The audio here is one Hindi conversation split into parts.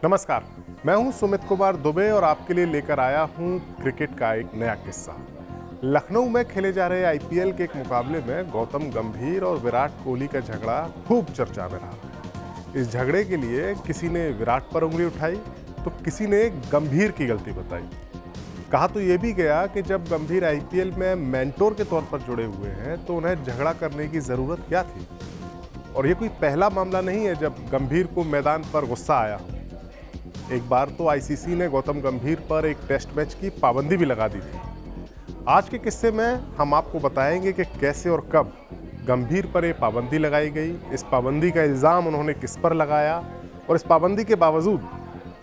नमस्कार, मैं हूं सुमित कुमार दुबे और आपके लिए लेकर आया हूं क्रिकेट का एक नया किस्सा। लखनऊ में खेले जा रहे आईपीएल के एक मुकाबले में गौतम गंभीर और विराट कोहली का झगड़ा खूब चर्चा में रहा। इस झगड़े के लिए किसी ने विराट पर उंगली उठाई तो किसी ने गंभीर की गलती बताई। कहा तो ये भी गया कि जब गंभीर आईपीएल में मेंटोर के तौर पर जुड़े हुए हैं तो उन्हें झगड़ा करने की जरूरत क्या थी। और ये कोई पहला मामला नहीं है जब गंभीर को मैदान पर गुस्सा आया। एक बार तो आईसीसी ने गौतम गंभीर पर एक टेस्ट मैच की पाबंदी भी लगा दी थी। आज के किस्से में हम आपको बताएंगे कि कैसे और कब गंभीर पर यह पाबंदी लगाई गई, इस पाबंदी का इल्ज़ाम उन्होंने किस पर लगाया और इस पाबंदी के बावजूद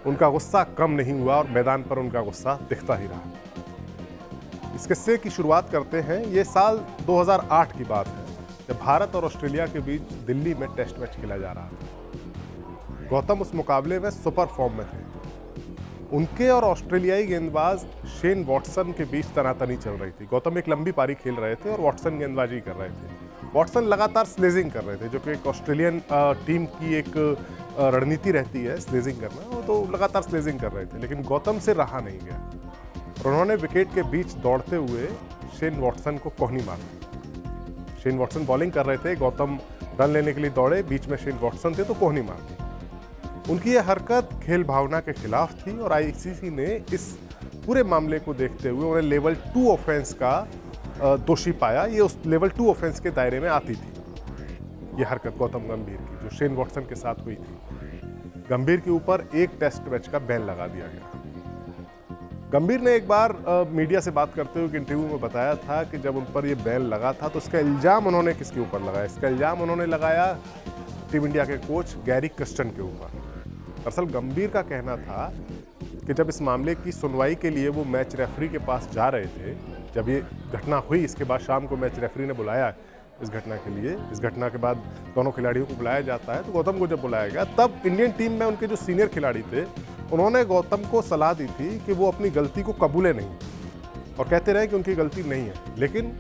उनका गुस्सा कम नहीं हुआ और मैदान पर उनका गुस्सा दिखता ही रहा। इस किस्से की शुरुआत करते हैं। ये साल 2008 की बात है जब भारत और ऑस्ट्रेलिया के बीच दिल्ली में टेस्ट मैच खेला जा रहा था। गौतम उस मुकाबले में सुपर फॉर्म में थे। उनके और ऑस्ट्रेलियाई गेंदबाज शेन वॉटसन के बीच तनातनी चल रही थी। गौतम एक लंबी पारी खेल रहे थे और वॉटसन गेंदबाजी कर रहे थे। वॉटसन लगातार स्लेजिंग कर रहे थे, जो कि एक ऑस्ट्रेलियन टीम की एक रणनीति रहती है स्लेजिंग करना। वो तो लगातार स्लेजिंग कर रहे थे, लेकिन गौतम से रहा नहीं गया और उन्होंने विकेट के बीच दौड़ते हुए शेन वॉटसन को कोहनी मार दी। शेन वॉटसन बॉलिंग कर रहे थे, गौतम रन लेने के लिए दौड़े, बीच में शेन वॉटसन थे तो कोहनी मार दी। उनकी यह हरकत खेल भावना के खिलाफ थी और आईसीसी ने इस पूरे मामले को देखते हुए उन्हें लेवल 2 ऑफेंस का दोषी पाया। ये उस लेवल 2 ऑफेंस के दायरे में आती थी ये हरकत गौतम गंभीर की, जो शेन वॉटसन के साथ हुई थी। गंभीर के ऊपर एक टेस्ट मैच का बैन लगा दिया गया। गंभीर ने एक बार मीडिया से बात करते हुए इंटरव्यू में बताया था कि जब उन पर यह बैन लगा था तो इसका इल्ज़ाम उन्होंने किसके ऊपर लगाया। इसका इल्ज़ाम उन्होंने लगाया टीम इंडिया के कोच गैरी कर्स्टन के ऊपर। दरअसल गंभीर का कहना था कि जब इस मामले की सुनवाई के लिए वो मैच रेफरी के पास जा रहे थे, जब ये घटना हुई, इसके बाद शाम को मैच रेफरी ने बुलाया इस घटना के लिए। इस घटना के बाद दोनों खिलाड़ियों को बुलाया जाता है, तो गौतम को जब बुलाया गया तब इंडियन टीम में उनके जो सीनियर खिलाड़ी थे उन्होंने गौतम को सलाह दी थी कि वो अपनी गलती को कबूले नहीं और कहते रहे कि उनकी गलती नहीं है। लेकिन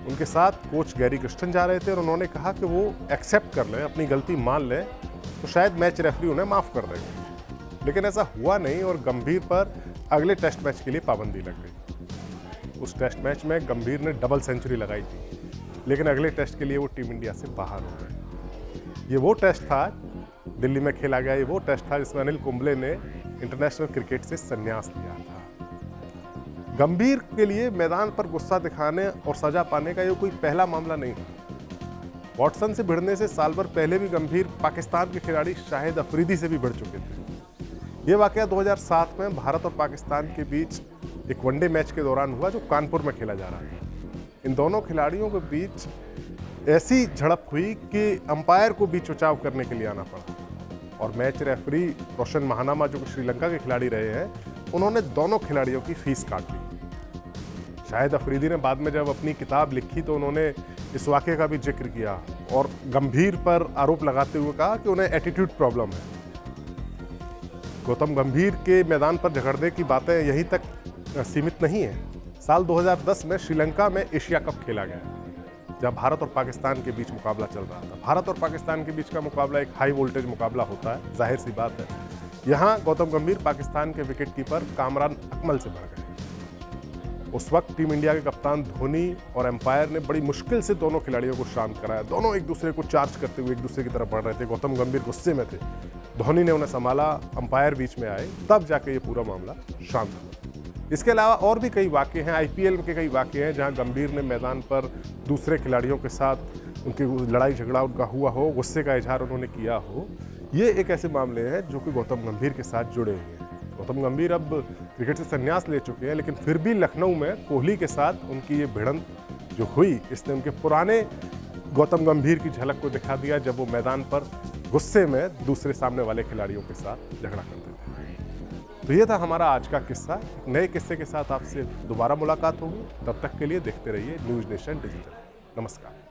उनके साथ कोच गैरी कर्स्टन जा रहे थे और उन्होंने कहा कि वो एक्सेप्ट कर लें, अपनी गलती मान लें, तो शायद मैच रेफरी उन्हें माफ़ कर देंगे। लेकिन ऐसा हुआ नहीं और गंभीर पर अगले टेस्ट मैच के लिए पाबंदी लग गई। उस टेस्ट मैच में गंभीर ने डबल सेंचुरी लगाई थी, लेकिन अगले टेस्ट के लिए वो टीम इंडिया से बाहर हो गए। ये वो टेस्ट था, दिल्ली में खेला गया ये वो टेस्ट था जिसमें अनिल कुंबले ने इंटरनेशनल क्रिकेट से संन्यास लिया था। गंभीर के लिए मैदान पर गुस्सा दिखाने और सजा पाने का ये कोई पहला मामला नहीं था। वॉटसन से भिड़ने से साल भर पहले भी गंभीर पाकिस्तान के खिलाड़ी शाहिद अफरीदी से भी भिड़ चुके थे। ये वाकया 2007 में भारत और पाकिस्तान के बीच एक वनडे मैच के दौरान हुआ, जो कानपुर में खेला जा रहा था। इन दोनों खिलाड़ियों के बीच ऐसी झड़प हुई कि अंपायर को बीच बचाव करने के लिए आना पड़ा और मैच रेफरी रोशन महानामा, जो श्रीलंका के खिलाड़ी रहे हैं, उन्होंने दोनों खिलाड़ियों की फीस काट ली। शाहिद अफरीदी ने बाद में जब अपनी किताब लिखी तो उन्होंने इस वाक़े का भी जिक्र किया और गंभीर पर आरोप लगाते हुए कहा कि उन्हें एटीट्यूड प्रॉब्लम है। गौतम गंभीर के मैदान पर झगड़ने की बातें यहीं तक सीमित नहीं है। साल 2010 में श्रीलंका में एशिया कप खेला गया, जब भारत और पाकिस्तान के बीच मुकाबला चल रहा था। भारत और पाकिस्तान के बीच का मुकाबला एक हाई वोल्टेज मुकाबला होता है, जाहिर सी बात है। यहाँ गौतम गंभीर पाकिस्तान के विकेटकीपर कामरान अकमल से बढ़ गए। उस वक्त टीम इंडिया के कप्तान धोनी और एम्पायर ने बड़ी मुश्किल से दोनों खिलाड़ियों को शांत कराया। दोनों एक दूसरे को चार्ज करते हुए एक दूसरे की तरफ बढ़ रहे थे। गौतम गंभीर गुस्से में थे, धोनी ने उन्हें संभाला, अंपायर बीच में आए, तब जाके ये पूरा मामला शांत हुआ। इसके अलावा और भी कई वाक़े हैं, आईपीएल के कई वाक़े हैं जहां गंभीर ने मैदान पर दूसरे खिलाड़ियों के साथ उनकी लड़ाई झगड़ा उनका हुआ हो, गुस्से का इजहार उन्होंने किया हो। ये एक ऐसे मामले हैं जो कि गौतम गंभीर के साथ जुड़े हुए हैं। गौतम गंभीर अब क्रिकेट से संन्यास ले चुके हैं, लेकिन फिर भी लखनऊ में कोहली के साथ उनकी ये भिड़ंत जो हुई, इसने उनके पुराने गौतम गंभीर की झलक को दिखा दिया, जब वो मैदान पर गुस्से में दूसरे सामने वाले खिलाड़ियों के साथ झगड़ा करते थे। तो ये था हमारा आज का किस्सा। एक नए किस्से के साथ आपसे दोबारा मुलाकात होगी। तब तक के लिए देखते रहिए न्यूज़ नेशन डिजिटल। नमस्कार।